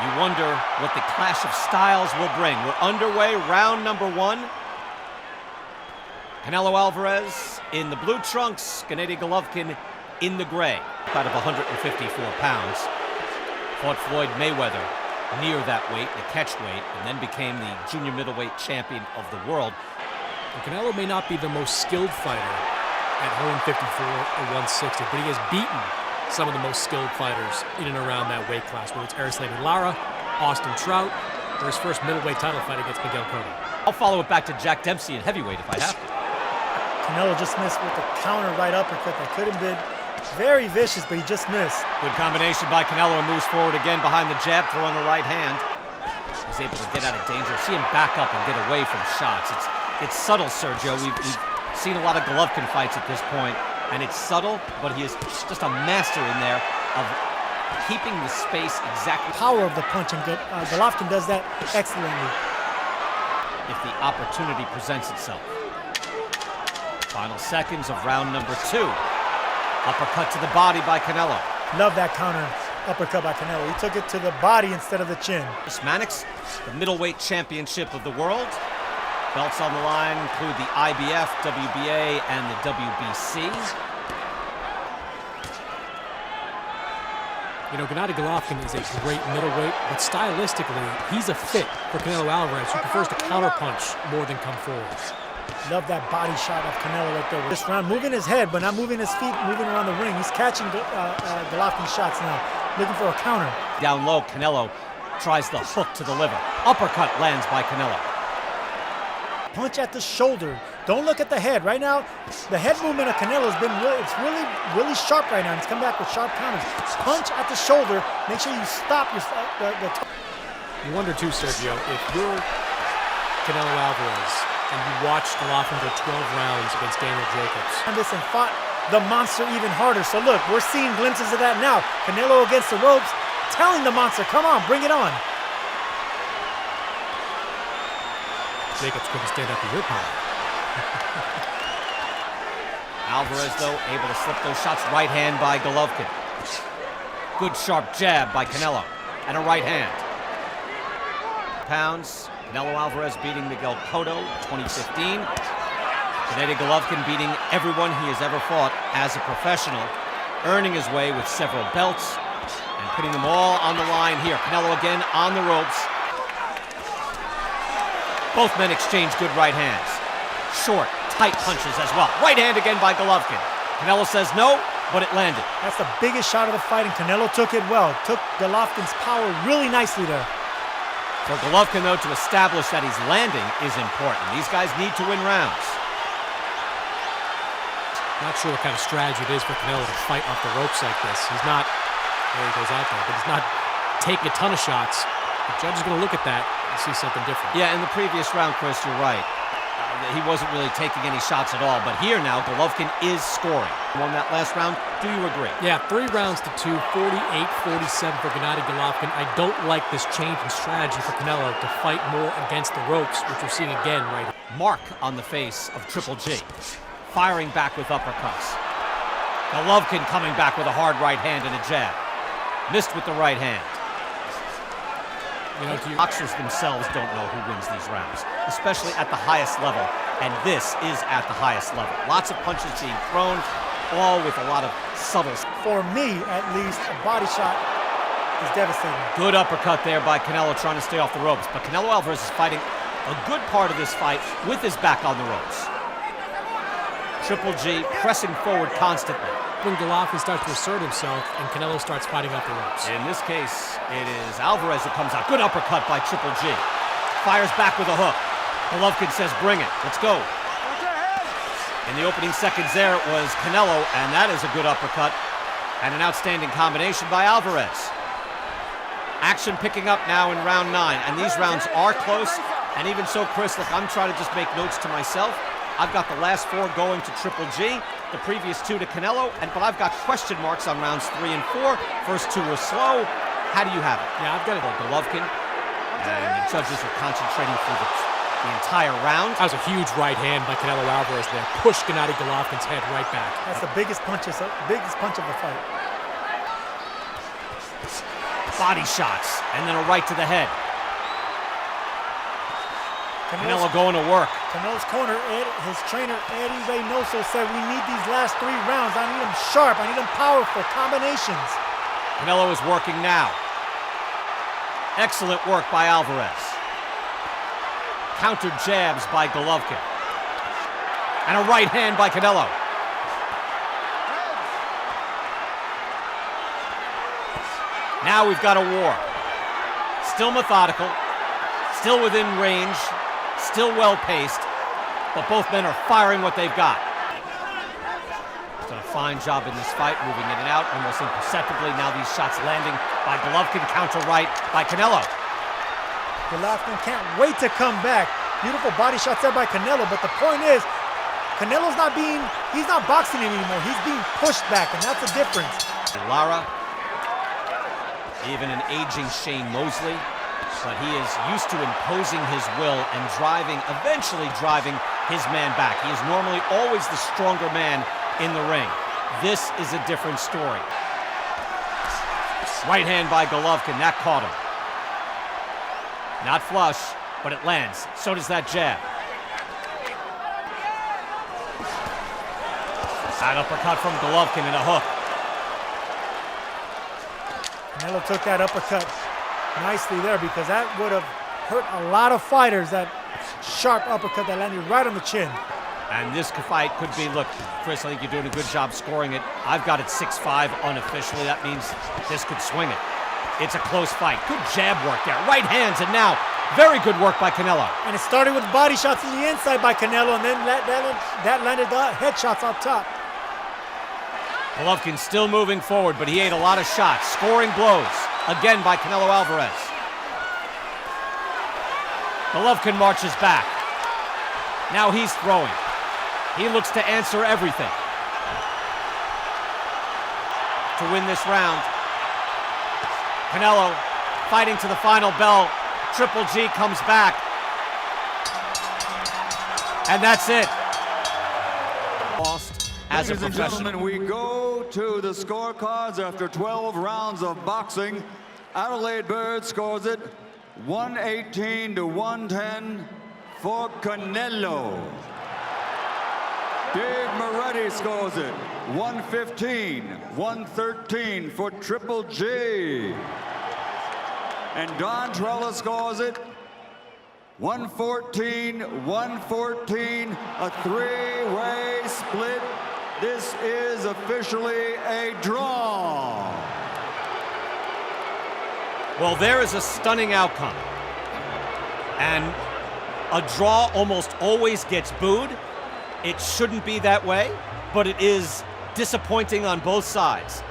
You wonder what the clash of styles will bring. We're underway, round number 1. Canelo Alvarez in the blue trunks, Gennadiy Golovkin in the gray. Out of 154 pounds. Fought Floyd Mayweather near that weight, the catch weight, and then became the junior middleweight champion of the world. And Canelo may not be the most skilled fighter at 154 or 160, but he has beaten some of the most skilled fighters in and around that weight class, whether it's Arislami Lara, Austin Trout, or his first middleweight title fight against Miguel Cotto. I'll follow it back to Jack Dempsey in heavyweight if I have to. Canelo just missed with the counter right uppercut that could have been very vicious, but he just missed. Good combination by Canelo, and moves forward again behind the jab, throwing the right hand. He's able to get out of danger. See him back up and get away from shots. It's subtle, Sergio. We've seen a lot of Golovkin fights at this point, and it's subtle, but he is just a master in there of keeping the space exactly. Power of the punch, and Golovkin does that excellently. If the opportunity presents itself. Final seconds of round number 2. Uppercut to the body by Canelo. Love that counter uppercut by Canelo. He took it to the body instead of the chin. Mannix, the middleweight championship of the world. Belts on the line include the IBF, WBA, and the WBC. You know, Gennadiy Golovkin is a great middleweight, but stylistically, he's a fit for Canelo Alvarez, who prefers to counterpunch more than come forward. Love that body shot of Canelo right there. This round, moving his head, but not moving his feet, moving around the ring. He's catching Golovkin's shots now, looking for a counter. Down low, Canelo tries the hook to the liver. Uppercut lands by Canelo. Punch at the shoulder. Don't look at the head. Right now, the head movement of Canelo has been really sharp right now. He's come back with sharp counters. Punch at the shoulder. Make sure you stop your You wonder too, Sergio, if you're Canelo Alvarez and you watched Golovkin go 12 rounds against Daniel Jacobs. And fought the monster even harder. So look, we're seeing glimpses of that now. Canelo against the ropes, telling the monster, come on, bring it on. Jacobs couldn't stand up to your power. Alvarez, though, able to slip those shots. Right hand by Golovkin. Good sharp jab by Canelo. And a right hand. Pounds. Canelo Alvarez beating Miguel Cotto, 2015. Gennadiy Golovkin beating everyone he has ever fought as a professional, earning his way with several belts and putting them all on the line here. Canelo again on the ropes. Both men exchange good right hands. Short, tight punches as well. Right hand again by Golovkin. Canelo says no, but it landed. That's the biggest shot of the fight, and Canelo took it well. Took Golovkin's power really nicely there. For Golovkin, though, to establish that he's landing is important. These guys need to win rounds. Not sure what kind of strategy it is for Canelo to fight off the ropes like this. He's not, there he goes out there, but he's not taking a ton of shots. The judge is going to look at that and see something different. Yeah, in the previous round, Chris, you're right. He wasn't really taking any shots at all, but here now, Golovkin is scoring. Won that last round. Do you agree? Yeah, 3 rounds to 2, 48-47 for Gennadiy Golovkin. I don't like this change in strategy for Canelo to fight more against the ropes, which we're seeing again right here. Mark on the face of Triple G, firing back with uppercuts. Golovkin coming back with a hard right hand and a jab. Missed with the right hand. You know, boxers themselves don't know who wins these rounds, especially at the highest level, and this is at the highest level. Lots of punches being thrown, all with a lot of subtle. For me, at least, a body shot is devastating. Good uppercut there by Canelo, trying to stay off the ropes, but Canelo Alvarez is fighting a good part of this fight with his back on the ropes. Triple G pressing forward constantly. When Golovkin starts to assert himself and Canelo starts fighting off the ropes. In this case, it is Alvarez who comes out. Good uppercut by Triple G. Fires back with a hook. Golovkin says, bring it. Let's go. In the opening seconds there, it was Canelo, and that is a good uppercut and an outstanding combination by Alvarez. Action picking up now in round 9, and these rounds are close. And even so, Chris, look, I'm trying to just make notes to myself. I've got the last 4 going to Triple G, the previous 2 to Canelo, but I've got question marks on rounds 3 and 4. First 2 were slow. How do you have it? Yeah, I've got it. Golovkin, and the judges are concentrating for the entire round. That was a huge right hand by Canelo Alvarez there. Pushed Gennadiy Golovkin's head right back. That's the biggest punch of the fight. Body shots, and then a right to the head. Canelo going to work. Canelo's corner, his trainer Eddie Reynoso said, we need these last 3 rounds. I need them sharp. I need them powerful combinations. Canelo is working now. Excellent work by Alvarez. Countered jabs by Golovkin. And a right hand by Canelo. Now we've got a war. Still methodical, still within range, still well-paced, but both men are firing what they've got. He's done a fine job in this fight, moving in and out, almost imperceptibly. Now these shots landing by Golovkin, counter right by Canelo. Golovkin can't wait to come back. Beautiful body shots there by Canelo, but the point is, Canelo's he's not boxing anymore. He's being pushed back, and that's the difference. Lara, even an aging Shane Mosley, but he is used to imposing his will and eventually driving his man back. He is normally always the stronger man in the ring. This is a different story. Right hand by Golovkin, that caught him. Not flush, but it lands. So does that jab. Side uppercut from Golovkin and a hook. Canelo took that uppercut nicely there because that would have hurt a lot of fighters, that sharp uppercut that landed right on the chin. And this fight could be, look, Chris, I think you're doing a good job scoring it. I've got it 6-5 unofficially. That means this could swing it. It's a close fight. Good jab work there. Right hands, and now very good work by Canelo. And it started with body shots in the inside by Canelo, and then that landed headshots up top. Golovkin still moving forward, but he ate a lot of shots. Scoring blows, again by Canelo Alvarez. Golovkin marches back. Now he's throwing. He looks to answer everything to win this round. Canelo fighting to the final bell. Triple G comes back. And that's it. Lost as a Ladies and professional. gentlemen, we go to the scorecards after 12 rounds of boxing. Adelaide Bird scores it 118 to 110 for Canelo. Dave Moretti scores it 115-113 for Triple G. And Don Trella scores it 114-114, a 3-way split. This is officially a draw. Well, there is a stunning outcome. And a draw almost always gets booed. It shouldn't be that way, but it is disappointing on both sides.